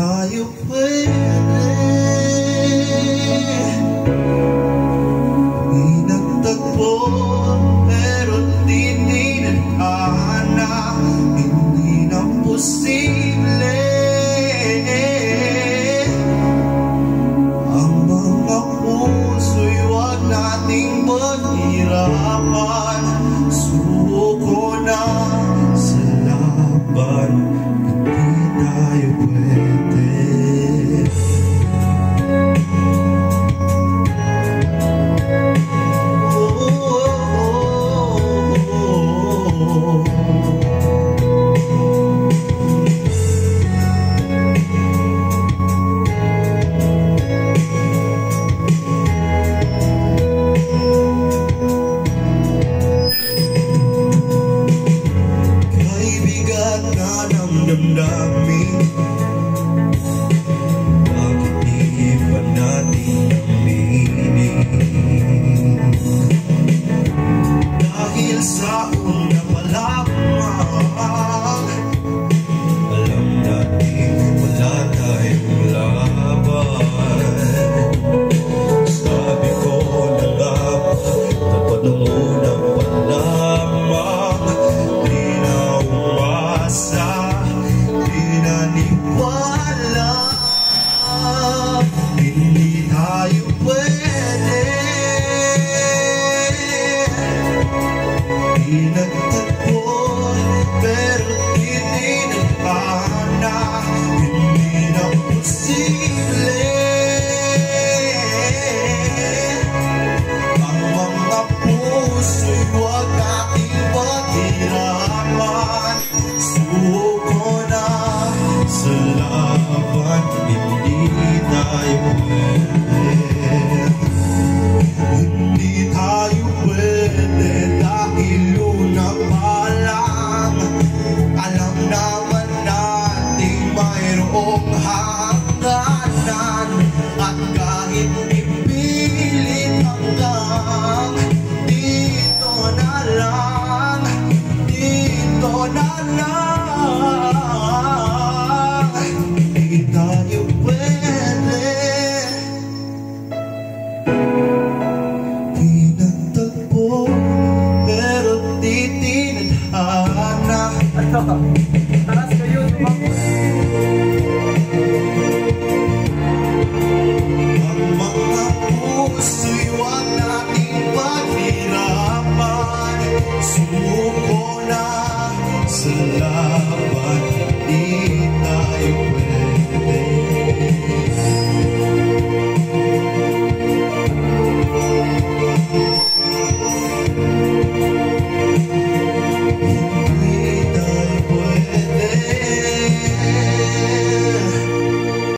tayo pwede. Pinagtagpo pero di ninadhana, hindi na posible. Ang mga puso'y huwag nating maghirapan. Suko na sa laban, hindi tayo pwede. Damdamin, bakit di pa natin aminin? Dahil sa una pa lamang, alam natin wala tayong laban. Sabi ko na nga, dapat nung una pa lamang, di na umasa, pinaniwala, hindi tayo pwede. Pinagtagpo pero di ninadhana, hindi na posible. Ang mga puso'y huwag nating paghirapan. Suko na sa laban, hindi tayo pwede. Hindi tayo pwede dahil una pa lang, alam naman natin mayroong